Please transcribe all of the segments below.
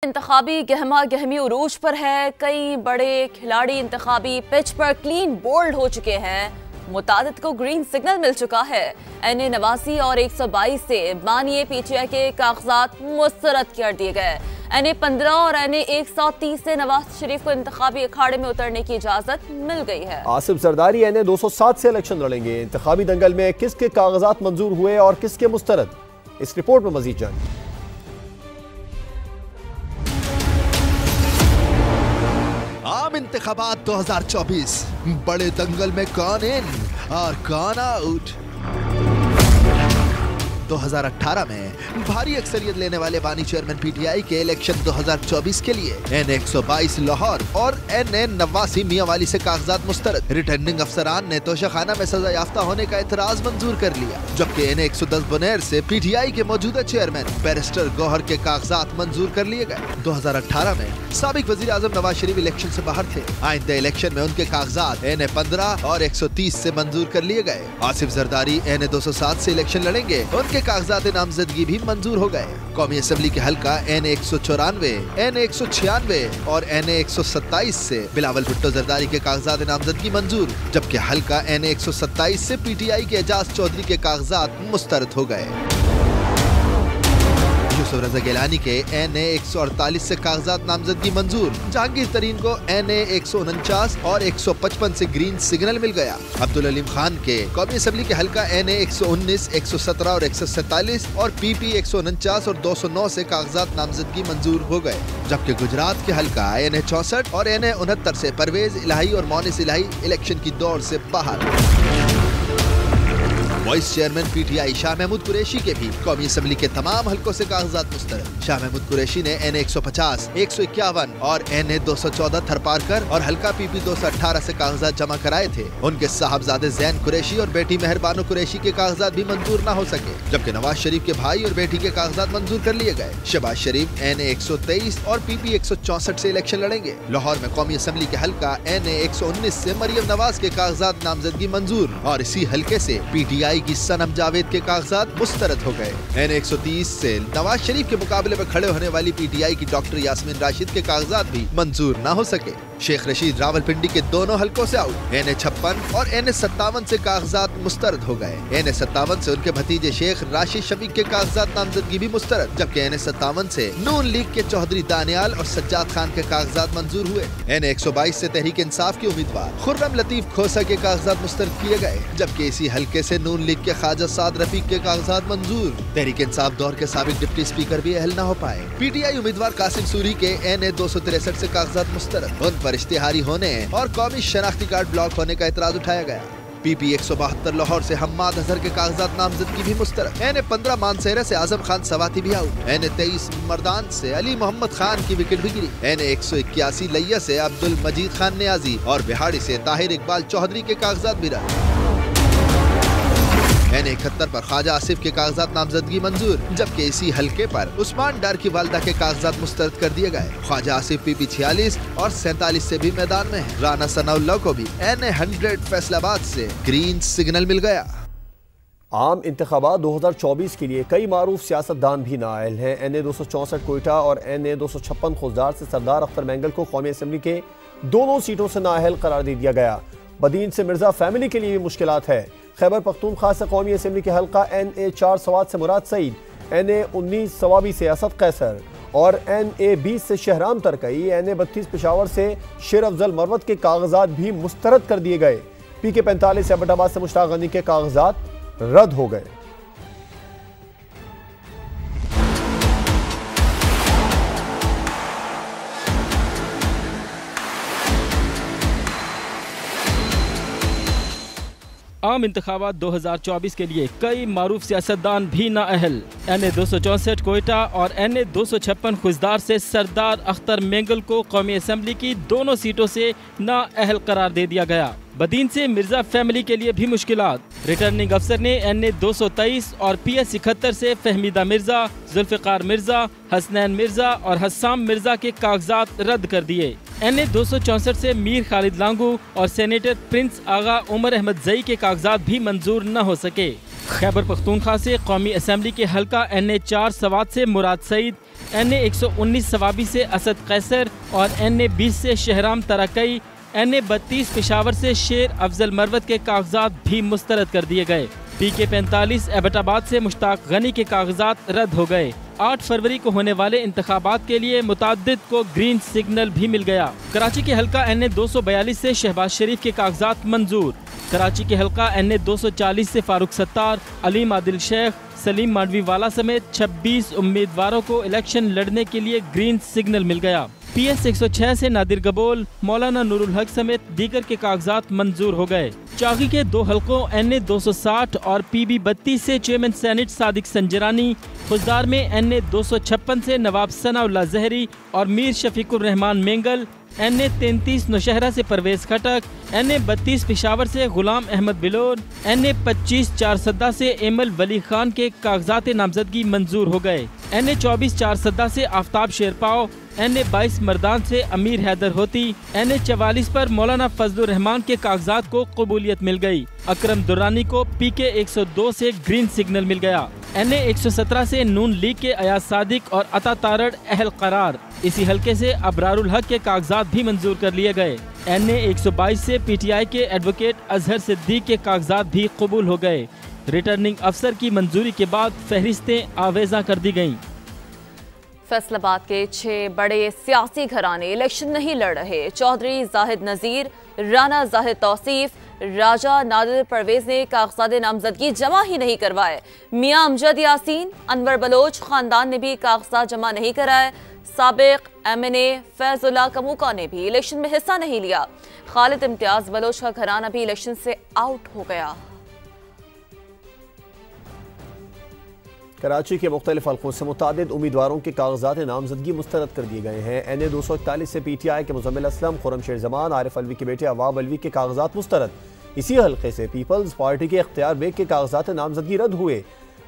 इंतखाबी गहमा गहमी उरूज पर है। कई बड़े खिलाड़ी इंतखाबी पिच पर क्लीन बोल्ड हो चुके हैं। मुतादिद को ग्रीन सिग्नल मिल चुका है। NA 89 और 122 से बानिए PTI के कागजात मुस्तरद कर दिए गए। NA 15 और NA 130 से नवाज शरीफ को इंतखाबी अखाड़े में उतरने की इजाजत मिल गई है। आसिफ जरदारी NA 207 से इलेक्शन लड़ेंगे। इंतखाबी दंगल में किसके कागजात मंजूर हुए और किसके मुस्तरद, इस रिपोर्ट में मजीद जानिए। आम इंतखाबात 2024 बड़े दंगल में कौन इन और कौन आउट। 2018 में भारी अक्सरियत लेने वाले बानी चेयरमैन PTI के इलेक्शन 2024 के लिए NA 122 लाहौर और NA 89 मियांवाली से कागजात मुस्तरद। रिटर्निंग अफसरान ने तोशाखाना में सजा याफ्ता होने का इतराज मंजूर कर लिया, जबकि NA 110 बुनेर से PTI के मौजूदा चेयरमैन बैरिस्टर गौहर के कागजात मंजूर कर लिए गए। 2018 में साबिक वजीर आजम नवाज शरीफ इलेक्शन से बाहर थे। आइंदे इलेक्शन में उनके कागजात NA 15 और 130 से मंजूर कर लिए गए। आसिफ जरदारी NA 207 से इलेक्शन लड़ेंगे। उनके कागजात नामजदगी भी मंजूर हो गए। कौमी असेंबली के हल्का NA 194, NA 196 और NA 127 से बिलावल भुट्टो जरदारी के कागजात नामजदगी मंजूर, जबकि हल्का NA 127 से PTI के एजाज चौधरी के कागजात मुस्तरद हो गए। यूसुफ रजा गिलानी के NA 148 से कागजात नामजदगी मंजूर। जहांगीर तरीन को NA 149 और 155 से ग्रीन सिग्नल मिल गया। अब्दुल अलीम खान के कौमी असेंबली के हल्का NA 119, 117 और 147 और PP 149 और 209 से कागजात नामजदगी मंजूर हो गए, जबकि गुजरात के हल्का NA 64 और NA 69 से परवेज इलाही और मोनिस इलाही इलेक्शन की दौड़ से बाहर। Vice chairman PTI Shah Mahmood Qureshi के भी कौमी असेंबली के तमाम हल्कों से कागजात मुस्तरद। शाह महमूद कुरैशी ने NA 150, 151 और NA 214 थरपारकर और हल्का PP 218 से कागजात जमा कराए थे। उनके साहबजादे जैन कुरैशी और बेटी मेहरबानो कुरैशी के कागजात भी मंजूर न हो सके, जबकि नवाज शरीफ के भाई और बेटी के कागजात मंजूर कर लिए गए। शहबाज शरीफ NA 123 और PP 164 से इलेक्शन लड़ेंगे। लाहौर में कौमी असेंबली के हल्का NA 119 से मरियम नवाज के कागजात नामजदगी मंजूर और इसी हल्के से PTI की सनम जावेद के कागजात मुस्तरद हो गए। NA 130 से नवाज शरीफ के मुकाबले में खड़े होने वाली PTI की डॉक्टर यास्मीन राशिद के कागजात भी मंजूर न हो सके। शेख रशीद रावलपिंडी के दोनों हल्कों से आउट। NA 56 और NA 57 से कागजात मुस्तरद हो गए। NA 57 से उनके भतीजे शेख राशिद शफीक के कागजात नामजदगी भी मुस्तरद, जबकि NA 57 से नून लीग के चौधरी दानियाल और सज्जाद खान के कागजात मंजूर हुए। NA 122 से तहरीक इंसाफ के उम्मीदवार खुर्रम लतीफ खोसा के कागजात मुस्तरद किए गए, जबकि इसी हल्के से नून लीग के ख्वाजा साद रफीक के कागजात मंजूर। तहरीक इंसाफ दौर के साबिक डिप्टी स्पीकर भी अहल न हो पाए। PTI उम्मीदवार कासिम सूरी के NA 263 से कागजात मुस्तरद। उन पर इश्तिहारी होने और कौमी शनाख्ती कार्ड ब्लॉक होने का इतराज उठाया गया। PP 172 लाहौर से हम्माद अजहर के कागजात नामजदगी भी मुस्तरद। NA 15 मानसेरा से आजम खान सवाती भी आउट। NA 23 मर्दान से अली मोहम्मद खान की विकेट भी गिरी। NA 181 लिया से अब्दुल मजीद खान नियाजी और बिहाड़ी से ताहिर इकबाल चौधरी के कागजात भी रहे। NA 71 पर ख्वाजा आसिफ के कागजात नामजदगी मंजूर, जबकि इसी हल्के पर उस्मान डार की वालदा के कागजात मुस्तरद कर दिए गए। ख्वाजा आसिफ PP 46 और 47 से भी मैदान में है। राना सनाउल्लाह को भी NA 100 फैसलाबाद से ग्रीन सिग्नल मिल गया। आम इंतखाबात 2024 के लिए कई मारूफ सियासतदान भी नाअहल हैं। NA 264 कोयटा और NA 256 खुजदार से सरदार अख्तर मैंगल को कौमी असेंबली के दोनों सीटों से नाअहल करार दे दिया गया। बदीन से मिर्जा फैमिली के लिए भी मुश्किलात है। खैबर पख्तूनख्वा से कौमी असेंबली के हल्का NA 4 सवात से मुराद सईद, NA 19 सवाबी से असद कैसर और NA 20 से शहराम तरकई, NA 32 पेशावर से शेर अफजल मरवत के कागजात भी मुस्तरद कर दिए गए। PK 45 से एबटाबाद से मुश्ताक गनी के कागजात रद्द हो गए। आम इंतखाबात 2024 के लिए कई मारूफ सियासतदान भी नाअहल। NA 264 कोयटा और NA 256 खुजदार से सरदार अख्तर मैंगल को कौमी असेंबली की दोनों सीटों से नाअहल करार दे दिया गया। बदीन से मिर्जा फैमिली के लिए भी मुश्किलात। रिटर्निंग अफसर ने NA 223 और PS 71 से फहमीदा मिर्जा, जुल्फ़िकार मिर्जा, हसनैन मिर्जा और हस्साम मिर्जा के कागजात रद्द कर दिए। NA 264 से मीर खालिद लांगू और सेनेटर प्रिंस आगा उमर अहमद जई के कागजात भी मंजूर न हो सके। खैबर पख्तूनख्वा से कौमी असेंबली के हल्का NA 4 सवात से मुराद सईद, NA 119 सवाबी से असद कैसर और NA 20 से शहराम तरकई, NA 32 पेशावर से शेर अफजल मरवत के कागजात भी मुस्तरद कर दिए गए। PK 45 एबटाबाद से मुश्ताक गनी के कागजात रद्द हो गए। 8 फरवरी को होने वाले इंतखाबात के लिए मुताद्दिद को ग्रीन सिग्नल भी मिल गया। कराची के हल्का NA 242 से शहबाज शरीफ के कागजात मंजूर। कराची के हल्का NA 240 से फारूक सत्तार, अलीम आदिल शेख, सलीम मांडवी वाला समेत 26 उम्मीदवारों को इलेक्शन लड़ने के लिए ग्रीन सिग्नल मिल गया। PS 106 से नादिर गबोल, मौलाना नूरुल हक समेत दीगर के कागजात मंजूर हो गए। चागी के 2 हल्कों NA 260 और PB 32 से चेयरमैन सेनेट सादिक संजरानी, खुजदार में NA 256 से नवाब सनाउल्लाह जहरी और मीर शफीकुर रहमान मेंगल, NA 33 नौशहरा से परवेज खटक, NA 32 पेशावर से गुलाम अहमद बिलोर, NA 25 चारसद्दा से एमल वली खान के कागजात नामजदगी मंजूर हो गए। NA 24 चारसद्दा से आफ्ताब शेरपाव, NA 22 मर्दान से अमीर हैदर होती, NA 44 पर मौलाना फजलुर रहमान के कागजात को कबूलियत मिल गई। अकरम दुरानी को PK 102 से ग्रीन सिग्नल मिल गया। NA 117 से नून लीग के अयाज सादिक और अता तारड़ अहल करार। इसी हल्के से अबरारुल हक के कागजात भी मंजूर कर लिए गए। NA 122 से PTI के एडवोकेट अजहर सिद्दीक के कागजात भी कबूल हो गए। रिटर्निंग अफसर की मंजूरी के बाद फहरिस्तें आवेजा कर दी गयी। फैसलाबाद के 6 बड़े सियासी घराने इलेक्शन नहीं लड़ रहे। चौधरी जाहिद नजीर, राना जाहिद तौसीफ, राजा नादिर परवेज ने कागजात नामजदगी जमा ही नहीं करवाए। मियां अमजद यासीन, अनवर बलोच खानदान ने भी कागजात जमा नहीं कराए। साबिक MNA फैजुल्लाह कमूका ने भी इलेक्शन में हिस्सा नहीं लिया। खालिद इम्तियाज बलोच का घराना भी इलेक्शन से आउट हो गया। कराची के मुख्तलिफ हल्कों से मुतादिद उम्मीदवारों के कागजात नामजदगी मुस्तरद कर दिए गए हैं। NA 241 से PTI के मुजम्मिल असलम, खुर्रमशेर जमान, आरिफ अलवी के बेटे अवाब अलवी के कागजात मुस्तरद। इसी हल्के से पीपल्स पार्टी के इख्तियार बेग के कागजात नामजदगी रद्द हुए।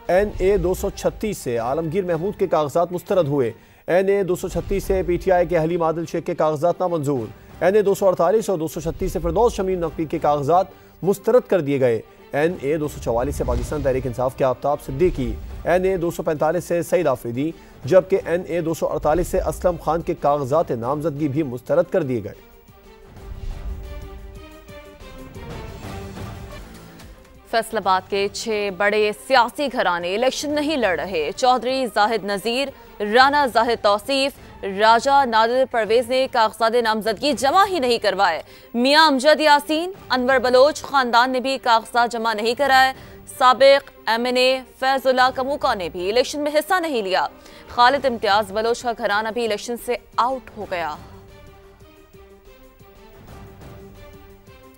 NA 236 से आलमगीर महमूद के कागजात मुस्तरद हुए। NA 236 से PTI के हलीम आदिल शेख के कागजात नामंजूर। NA 248 और 236 से फिरदौस शमीर नकवी के कागजात मुस्तरद कर दिए गए। NA 244 से पाकिस्तान तहरीक इंसाफ के आफ्ताब सिद्दीकी, NA 245 से सईद आफरीदी, जबकि NA 248 से असलम खान के कागजात नामजदगी भी मुस्तरद कर दिए गए। फैसलाबाद के 6 बड़े सियासी घराने इलेक्शन नहीं लड़ रहे। चौधरी जाहिद नजीर, राना जाहिद तौसीफ, राजा नादिर परवेज ने कागजात नामजदगी जमा ही नहीं करवाए। मियां अमजद यासीन, अनवर बलोच खानदान ने भी कागजात जमा नहीं कराए। साबिक MNA फैजुल्लाह कमूका ने भी इलेक्शन में हिस्सा नहीं लिया। खालिद इम्तियाज बलोच का घराना भी इलेक्शन से आउट हो गया।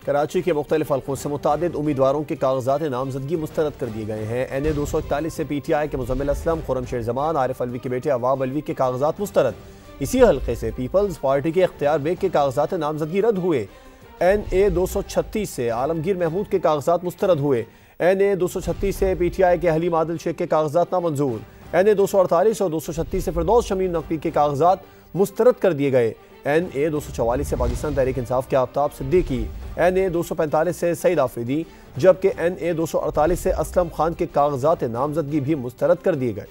कराची के मुख्तलिफ हल्कों से मुतादिद उम्मीदवारों के कागजात नामजदगी मुस्तरद कर दिए गए हैं। NA 241 से PTI के मुजम्मिल असलम, खुर्रमशेर जमान, आरिफ अलवी के बेटे अवाब अलवी के कागजात मुस्तरद। इसी हल्के से पीपल्स पार्टी के इख्तियार बेग के कागजात नामजदगी रद्द हुए। NA 236 से आलमगीर महमूद के कागजात मुस्तरद हुए। NA 236 से PTI के हलीम आदिल शेख के कागजात नामंजूर। NA 248 और 236 से फिरदौस शमीर नकवी के कागजात मुस्तरद कर दिए गए। NA 244 से पाकिस्तान तहरीक इंसाफ के आफ्ताब सिद्दीकी, NA 245 से सईद आफरीदी, जबकि NA 248 से असलम खान के कागजात नामजदगी भी मुस्तरद कर दिए गए।